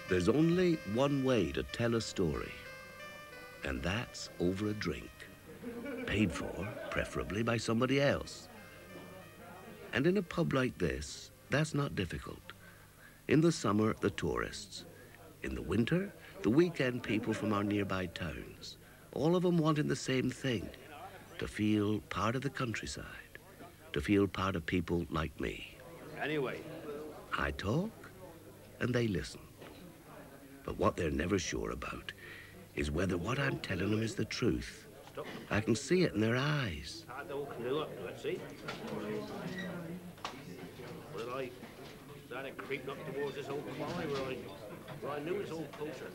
There's only one way to tell a story, and that's over a drink, paid for, preferably by somebody else. And in a pub like this, that's not difficult. In the summer, the tourists. In the winter, the weekend people from our nearby towns. All of them wanting the same thing, to feel part of the countryside, to feel part of people like me. Anyway. I talk, and they listen. But what they're never sure about is whether what I'm telling them is the truth. I can see it in their eyes. I don't clue. Let's see. Well, I started creeping up towards this old quarry where I knew this old poacher.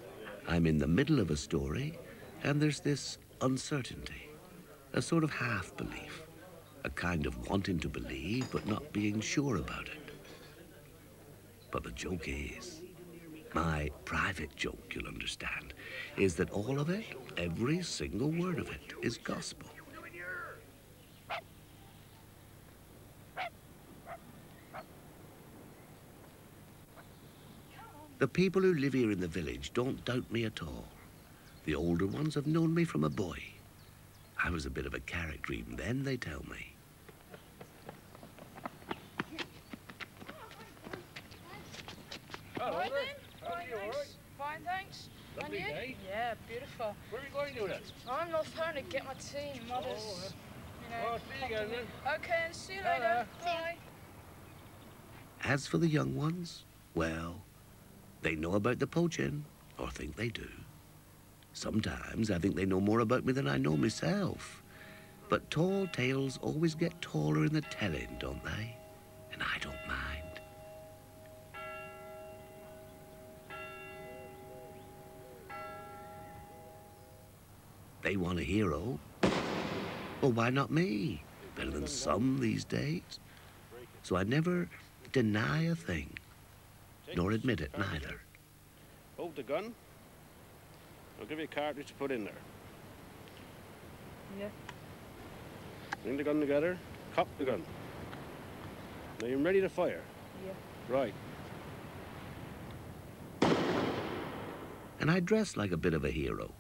I'm in the middle of a story, and there's this uncertainty, a sort of half-belief, a kind of wanting to believe but not being sure about it. But the joke is, my private joke, you'll understand, is that all of it, every single word of it, is gospel. The people who live here in the village don't doubt me at all. The older ones have known me from a boy. I was a bit of a character even then, they tell me. Hello, Right then. How are you, all right? Fine, thanks. Lovely And you? day. Yeah, beautiful. Where are you going to then? I'm not home to get my tea. Mother's, Oh, see you again then. Okay, and see you later. Bye. As for the young ones, well, they know about the poaching, or think they do. Sometimes I think they know more about me than I know myself. But tall tales always get taller in the telling, don't they? And I don't mind. They want a hero. Well, why not me? Better than some these days. So I never deny a thing, nor admit it neither. Hold the gun. I'll give you a cartridge to put in there. Yeah. Bring the gun together. Cock the gun. Now you're ready to fire. Yeah. Right. And I dress like a bit of a hero.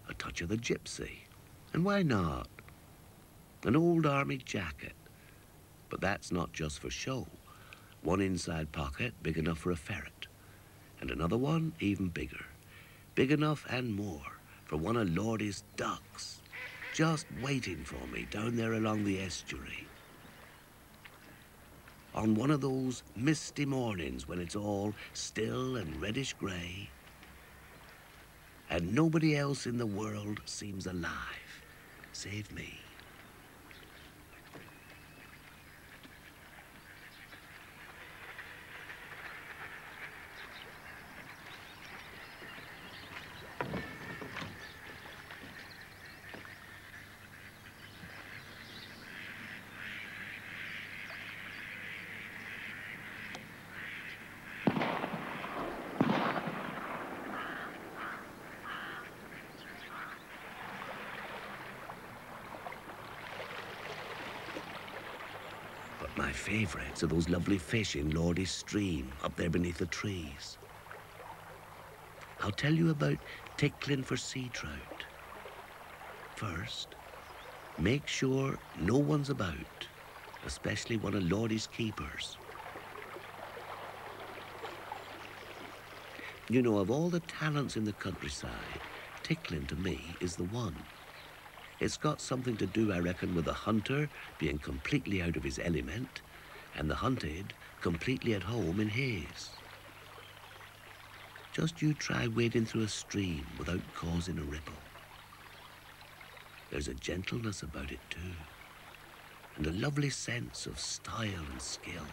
A touch of the gypsy. And why not? An old army jacket. But that's not just for show. One inside pocket big enough for a ferret. And another one even bigger. Big enough and more for one of Lordy's ducks. Just waiting for me down there along the estuary. On one of those misty mornings when it's all still and reddish grey, and nobody else in the world seems alive, save me. My favourites are those lovely fish in Lordy's stream up there beneath the trees. I'll tell you about tickling for sea trout. First, make sure no one's about, especially one of Lordy's keepers. You know, of all the talents in the countryside, tickling to me is the one. It's got something to do, I reckon, with the hunter being completely out of his element and the hunted completely at home in his. Just you try wading through a stream without causing a ripple. There's a gentleness about it too, and a lovely sense of style and skill.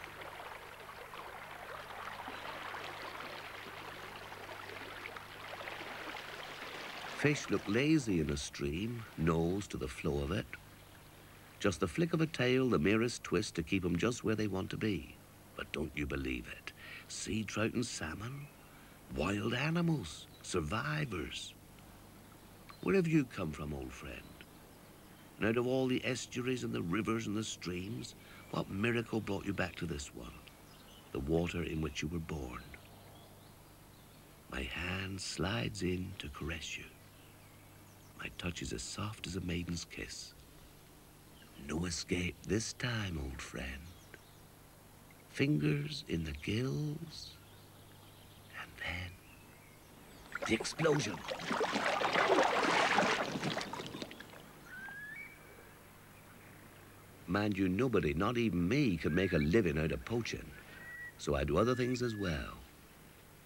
Fish look lazy in a stream, nose to the flow of it. Just the flick of a tail, the merest twist to keep them just where they want to be. But don't you believe it? Sea trout and salmon, wild animals, survivors. Where have you come from, old friend? And out of all the estuaries and the rivers and the streams, what miracle brought you back to this one, the water in which you were born? My hand slides in to caress you. My touch is as soft as a maiden's kiss. No escape this time, old friend. Fingers in the gills, and then the explosion. Mind you, nobody, not even me, can make a living out of poaching. So I do other things as well.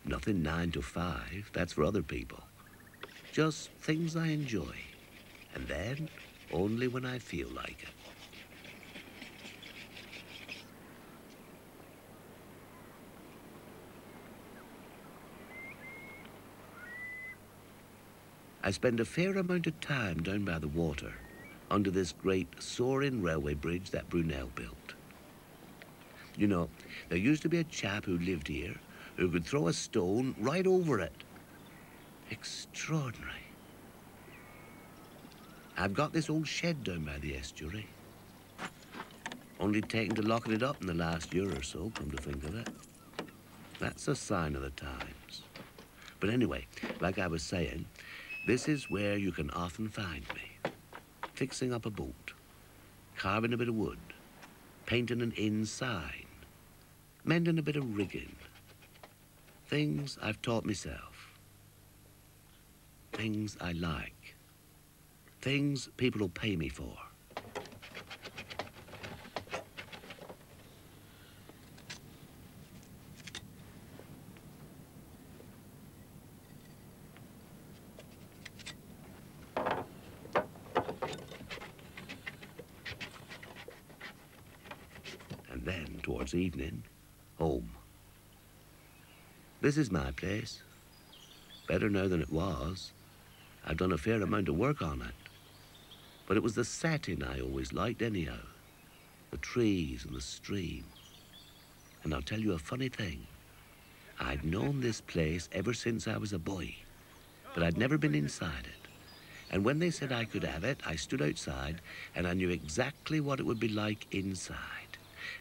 Nothing 9 to 5, that's for other people. Just things I enjoy. And then, only when I feel like it. I spend a fair amount of time down by the water, under this great soaring railway bridge that Brunel built. You know, there used to be a chap who lived here who could throw a stone right over it. Extraordinary. I've got this old shed down by the estuary. Only taken to locking it up in the last year or so, come to think of it. That's a sign of the times. But anyway, like I was saying, this is where you can often find me. Fixing up a boat, carving a bit of wood, painting an inn sign, mending a bit of rigging. Things I've taught myself. Things I like. Things people will pay me for. And then, towards evening, home. This is my place. Better now than it was. I've done a fair amount of work on it. But it was the setting I always liked anyhow. The trees and the stream. And I'll tell you a funny thing. I'd known this place ever since I was a boy, but I'd never been inside it. And when they said I could have it, I stood outside and I knew exactly what it would be like inside.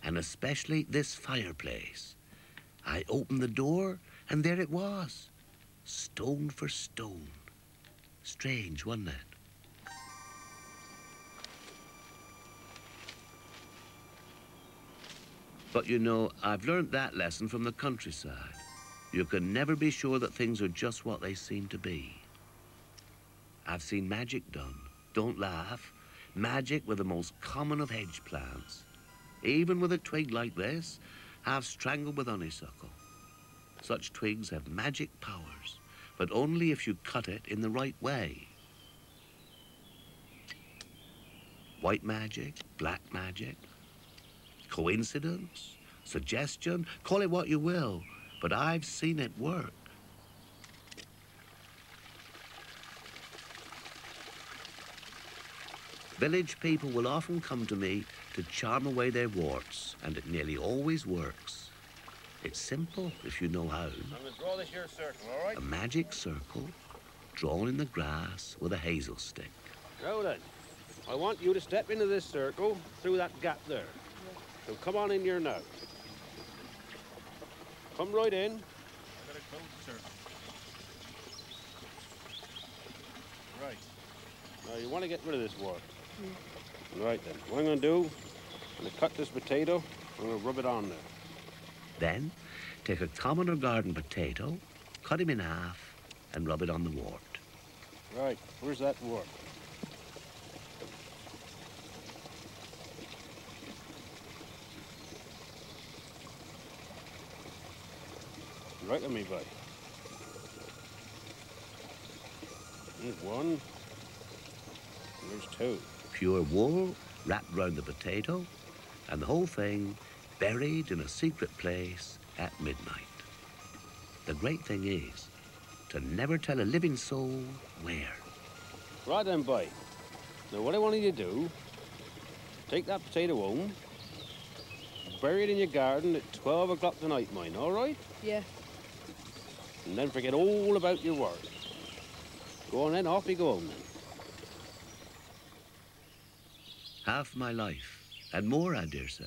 And especially this fireplace. I opened the door and there it was. Stone for stone. Strange, wasn't it? But you know, I've learned that lesson from the countryside. You can never be sure that things are just what they seem to be. I've seen magic done. Don't laugh. Magic with the most common of hedge plants. Even with a twig like this, half strangled with honeysuckle. Such twigs have magic powers, but only if you cut it in the right way. White magic, black magic, coincidence, suggestion, call it what you will, but I've seen it work. Village people will often come to me to charm away their warts, and it nearly always works. It's simple if you know how. I'm going to draw this here circle, all right? A magic circle drawn in the grass with a hazel stick. Now then, I want you to step into this circle through that gap there. So come on in here now. Come right in. I'm going to close the circle. Right. Now you want to get rid of this wart. Right then, what I'm going to do, I'm going to cut this potato, I'm going to rub it on there. Then, take a common or garden potato, cut him in half, and rub it on the wart. Right, where's that wart? Right with me, buddy. There's one, and there's two. Pure wool wrapped round the potato, and the whole thing buried in a secret place at midnight. The great thing is to never tell a living soul where. Right then, boy. Now what I want you to do, take that potato home, bury it in your garden at 12 o'clock tonight, mind, all right? Yeah. And then forget all about your work. Go on then, off you go home then. Half my life, and more I dare say,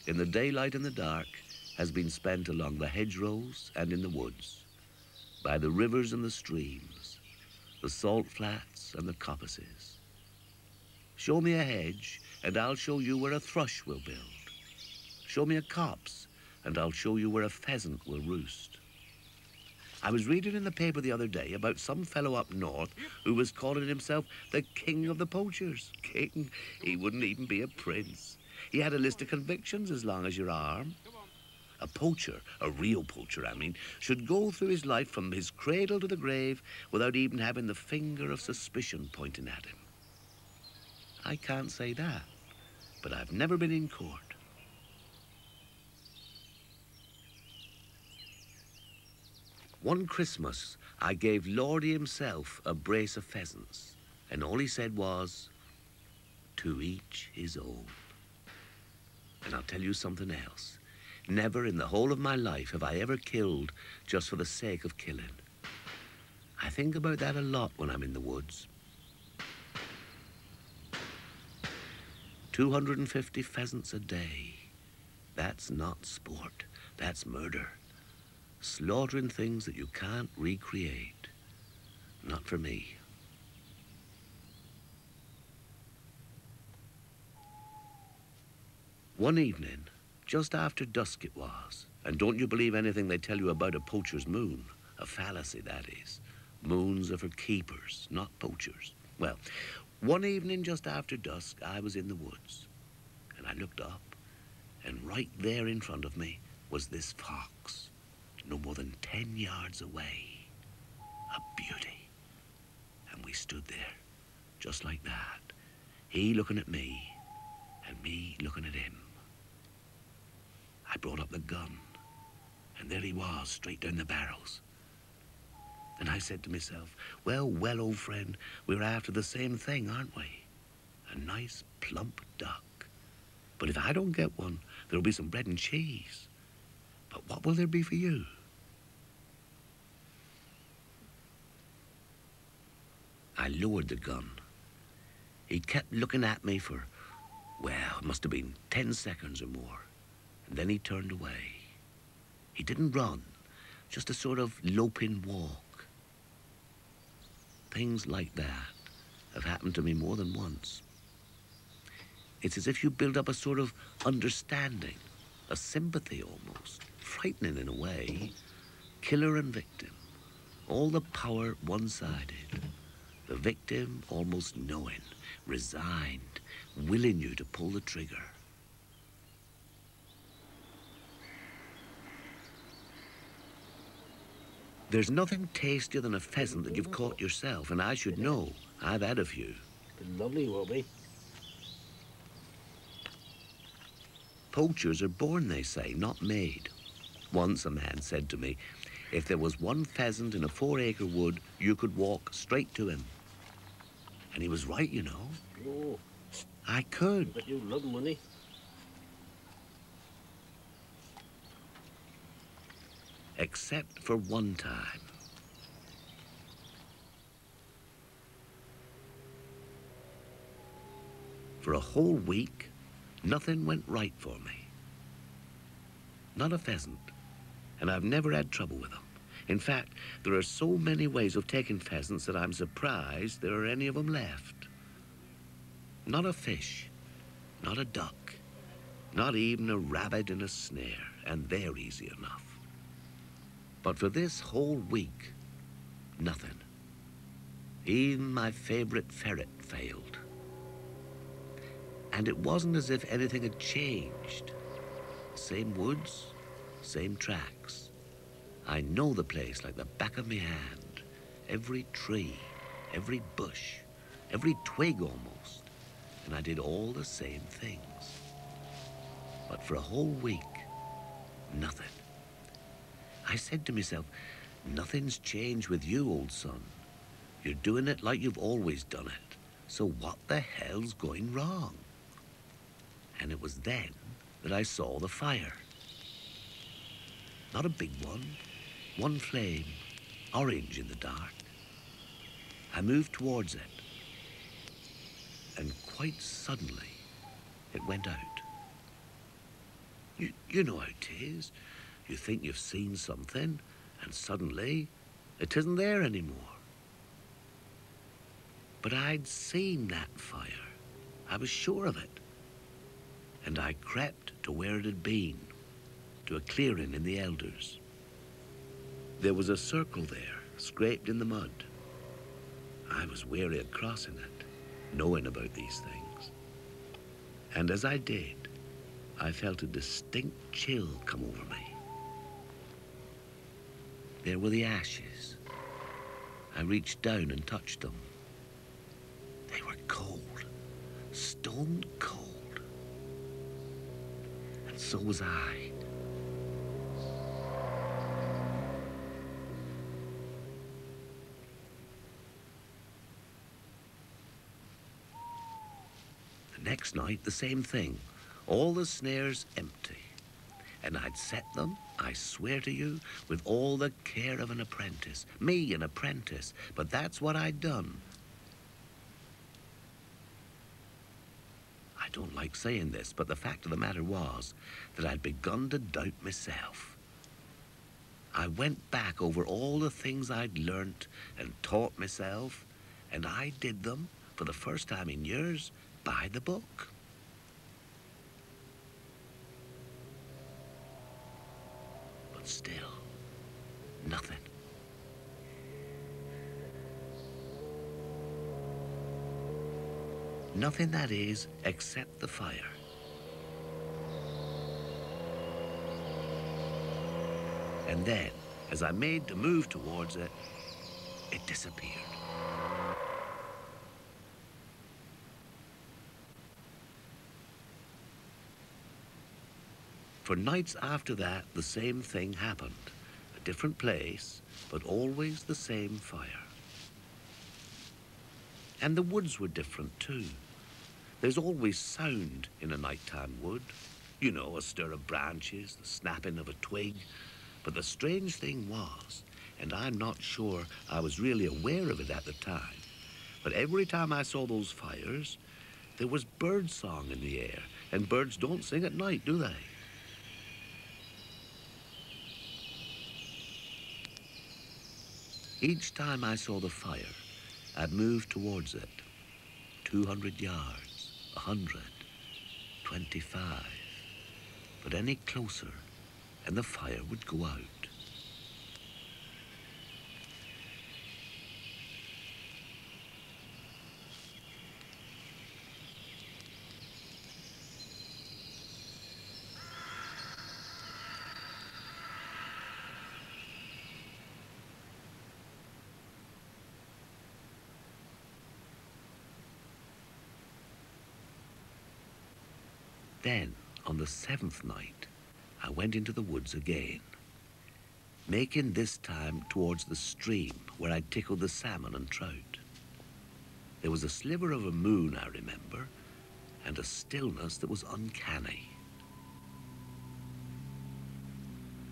in the daylight and the dark, has been spent along the hedgerows and in the woods. by the rivers and the streams, the salt flats and the coppices. Show me a hedge, and I'll show you where a thrush will build. Show me a copse, and I'll show you where a pheasant will roost. I was reading in the paper the other day about some fellow up north who was calling himself the king of the poachers. King? He wouldn't even be a prince. He had a list of convictions as long as your arm. A poacher, a real poacher, I mean, should go through his life from his cradle to the grave without even having the finger of suspicion pointing at him. I can't say that, but I've never been in court. One Christmas, I gave Lordy himself a brace of pheasants, and all he said was, "To each his own." And I'll tell you something else. Never in the whole of my life have I ever killed just for the sake of killing. I think about that a lot when I'm in the woods. 250 pheasants a day. That's not sport. That's murder. Slaughtering things that you can't recreate. Not for me. One evening, just after dusk it was, and don't you believe anything they tell you about a poacher's moon? A fallacy, that is. Moons are for keepers, not poachers. Well, one evening just after dusk, I was in the woods, and I looked up, and right there in front of me was this fox. No more than 10 yards away. A beauty. And we stood there, just like that. He looking at me, and me looking at him. I brought up the gun, and there he was, straight down the barrels. And I said to myself, well, old friend, we're after the same thing, aren't we? A nice, plump duck. But if I don't get one, there'll be some bread and cheese. But what will there be for you? I lowered the gun. He kept looking at me for, well, it must have been 10 seconds or more. And then he turned away. He didn't run, just a sort of loping walk. Things like that have happened to me more than once. It's as if you build up a sort of understanding, a sympathy almost, frightening in a way. Killer and victim, all the power one-sided. The victim almost knowing, resigned, willing you to pull the trigger. There's nothing tastier than a pheasant that you've caught yourself, and I should know. I've had a few. Lovely, will be. Poachers are born, they say, not made. Once a man said to me, if there was one pheasant in a 4-acre wood, you could walk straight to him. And he was right, you know. Oh, I could. but you love money. Except for one time. For a whole week, nothing went right for me. Not a pheasant, and I've never had trouble with them. In fact, there are so many ways of taking pheasants that I'm surprised there are any of them left. Not a fish, not a duck, not even a rabbit in a snare, and they're easy enough. But for this whole week, nothing. Even my favorite ferret failed. And it wasn't as if anything had changed. Same woods, same tracks. I know the place like the back of my hand. Every tree, every bush, every twig almost. And I did all the same things. But for a whole week, nothing. I said to myself, nothing's changed with you, old son. You're doing it like you've always done it. So what the hell's going wrong? And it was then that I saw the fire. Not a big one flame, orange in the dark. I moved towards it, and quite suddenly, it went out. You know how it is. You think you've seen something, and suddenly, It isn't there anymore. But I'd seen that fire. I was sure of it. And I crept to where it had been, to a clearing in the elders. There was a circle there, scraped in the mud. I was wary of crossing it, knowing about these things. And as I did, I felt a distinct chill come over me. There were the ashes. I reached down and touched them. They were cold, stone cold. And so was I. The next night, the same thing. All the snares empty. And I'd set them, I swear to you, with all the care of an apprentice. Me, an apprentice. But that's what I'd done. I don't like saying this, but the fact of the matter was that I'd begun to doubt myself. I went back over all the things I'd learnt and taught myself, and I did them, for the first time in years, by the book. But still, nothing. Nothing, that is, except the fire. And then, as I made the move towards it, it disappeared. For nights after that, the same thing happened. A different place, but always the same fire. And the woods were different too. There's always sound in a nighttime wood. You know, a stir of branches, the snapping of a twig. But the strange thing was, and I'm not sure I was really aware of it at the time, but every time I saw those fires, there was bird song in the air. And birds don't sing at night, do they? Each time I saw the fire, I'd move towards it. 200 yards, 100, 25. But any closer, and the fire would go out. Then, on the 7th night, I went into the woods again, making this time towards the stream where I'd tickled the salmon and trout. There was a sliver of a moon, I remember, and a stillness that was uncanny.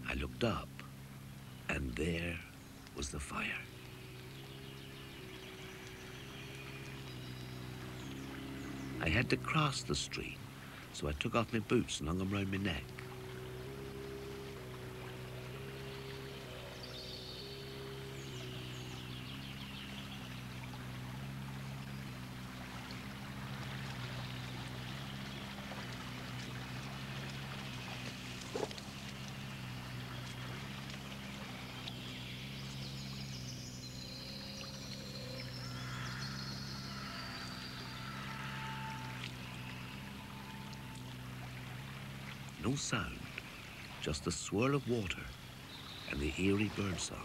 I looked up, and there was the fire. I had to cross the stream, so I took off my boots and hung them round my neck. No sound, just the swirl of water and the eerie birdsong.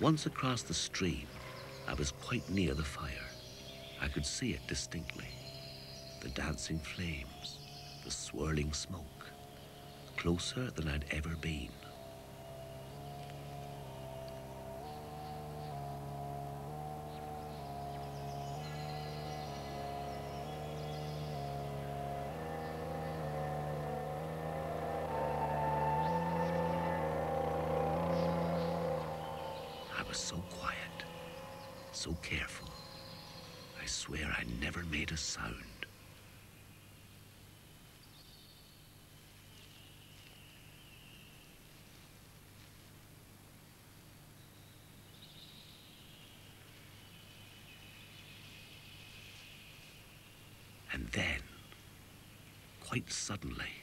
Once across the stream, I was quite near the fire. I could see it distinctly. The dancing flames, the swirling smoke, closer than I'd ever been. So quiet, so careful. I swear I never made a sound. And then, quite suddenly,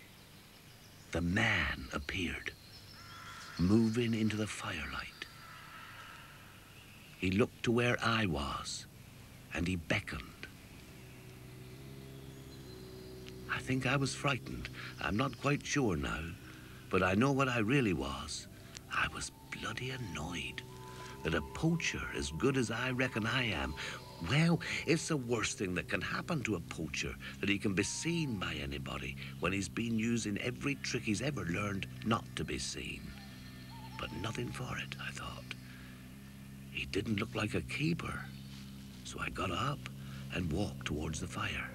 the man appeared, moving into the firelight. He looked to where I was, and he beckoned. I think I was frightened. I'm not quite sure now, but I know what I really was. I was bloody annoyed that a poacher as good as I reckon I am, well, it's the worst thing that can happen to a poacher, that he can be seen by anybody when he's been using every trick he's ever learned not to be seen. But nothing for it, I thought. He didn't look like a keeper, so I got up and walked towards the fire.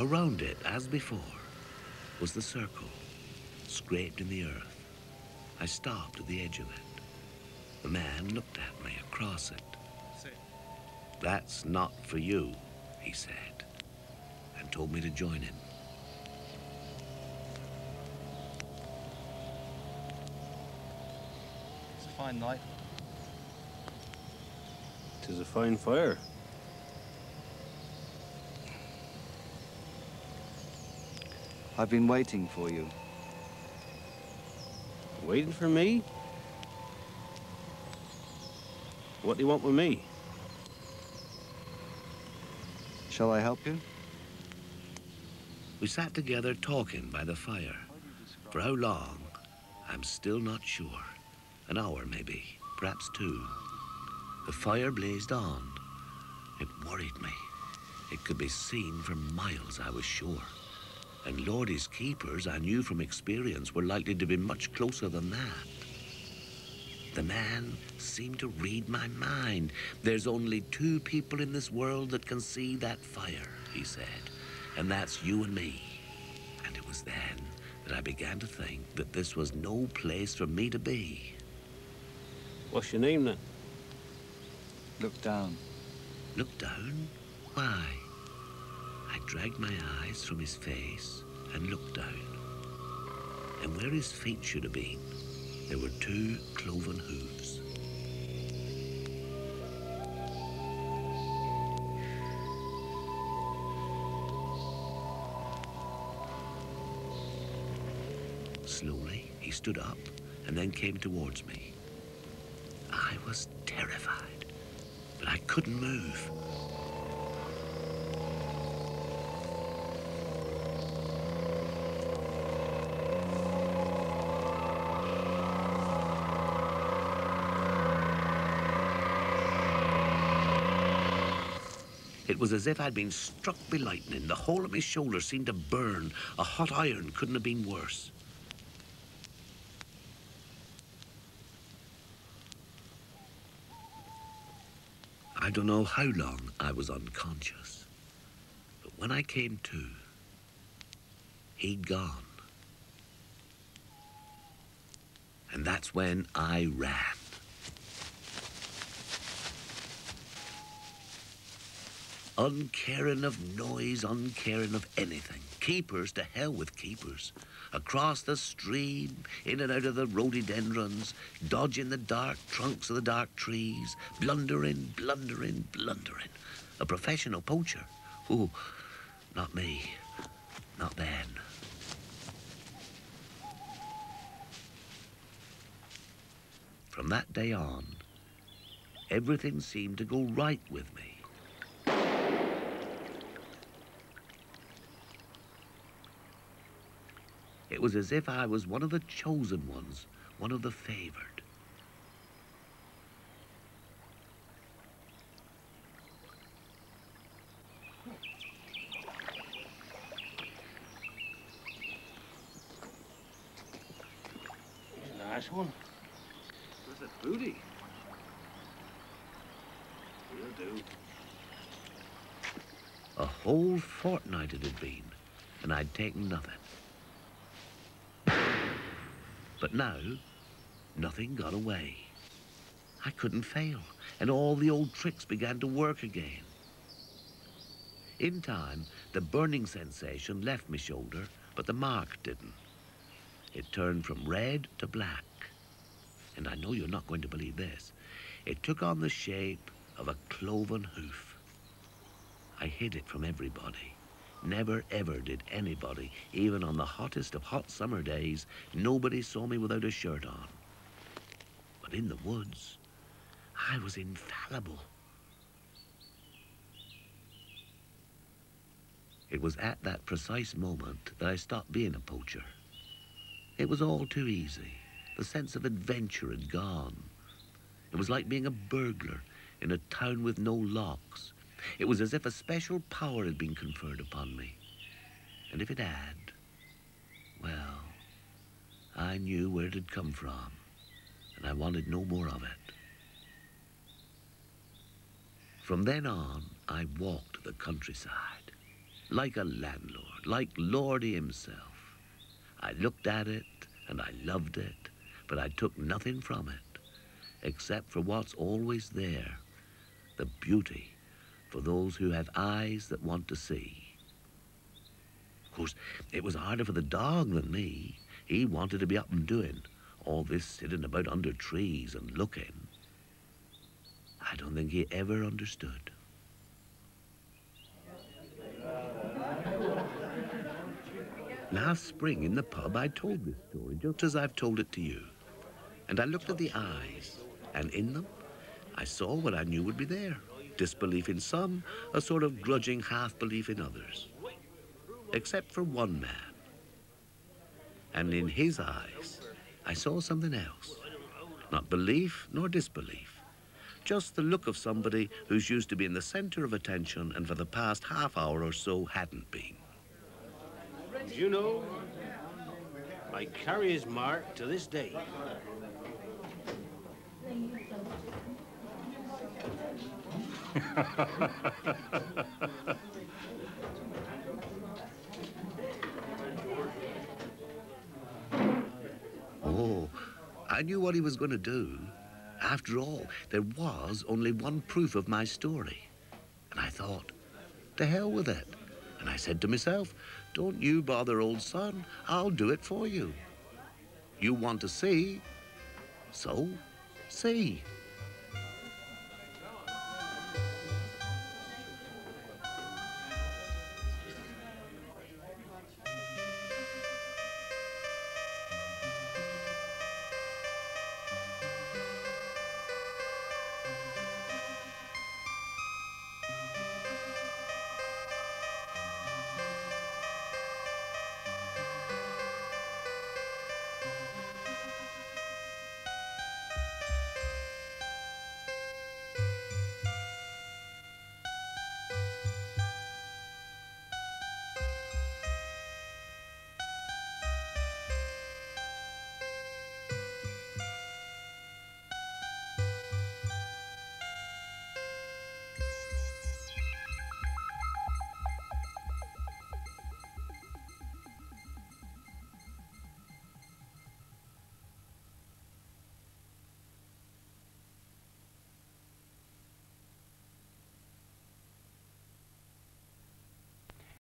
Around it, as before, was the circle, scraped in the earth. I stopped at the edge of it. The man looked at me across it. "That's not for you," he said, and told me to join him. It's a fine night. 'Tis a fine fire. I've been waiting for you. Waiting for me? What do you want with me? Shall I help you? We sat together talking by the fire. For how long, I'm still not sure. An hour, maybe, perhaps 2. The fire blazed on. It worried me. It could be seen for miles, I was sure. And Lordy's keepers, I knew from experience, were likely to be much closer than that. The man seemed to read my mind. "There's only 2 people in this world that can see that fire," he said, "and that's you and me." And it was then that I began to think that this was no place for me to be. What's your name then? Look down. Look down? Why? I dragged my eyes from his face and looked down. And where his feet should have been, there were 2 cloven hooves. Slowly, he stood up and then came towards me. I was terrified, but I couldn't move. It was as if I'd been struck by lightning. The whole of my shoulder seemed to burn. A hot iron couldn't have been worse. I don't know how long I was unconscious, but when I came to, he'd gone. And that's when I ran. Uncaring of noise, uncaring of anything. Keepers, to hell with keepers. Across the stream, in and out of the rhododendrons, dodging the dark trunks of the dark trees, blundering, blundering, blundering. A professional poacher. Oh, not me. Not then. From that day on, everything seemed to go right with me. It was as if I was one of the chosen ones, one of the favored. Nice one. What's that, booty? Will do. A whole fortnight it had been, and I'd taken nothing. But now, nothing got away. I couldn't fail, and all the old tricks began to work again. In time, the burning sensation left my shoulder, but the mark didn't. It turned from red to black. And I know you're not going to believe this. It took on the shape of a cloven hoof. I hid it from everybody. Never, ever did anybody, even on the hottest of hot summer days, nobody saw me without a shirt on. But in the woods, I was infallible. It was at that precise moment that I stopped being a poacher. It was all too easy. The sense of adventure had gone. It was like being a burglar in a town with no locks. It was as if a special power had been conferred upon me. And if it had, well, I knew where it had come from, and I wanted no more of it. From then on, I walked the countryside, like a landlord, like Lordy himself. I looked at it, and I loved it, but I took nothing from it, except for what's always there, the beauty for those who have eyes that want to see. Of course, it was harder for the dog than me. He wanted to be up and doing. All this sitting about under trees and looking. I don't think he ever understood. Last spring in the pub, I told this story just as I've told it to you. And I looked at the eyes, and in them, I saw what I knew would be there. Disbelief in some, a sort of grudging half-belief in others. Except for one man. And in his eyes, I saw something else. Not belief nor disbelief. Just the look of somebody who's used to be in the center of attention and for the past half hour or so hadn't been. Do you know, I carry his mark to this day. Oh, I knew what he was going to do. After all, there was only one proof of my story. And I thought, to hell with it. And I said to myself, don't you bother, old son. I'll do it for you. You want to see, so see.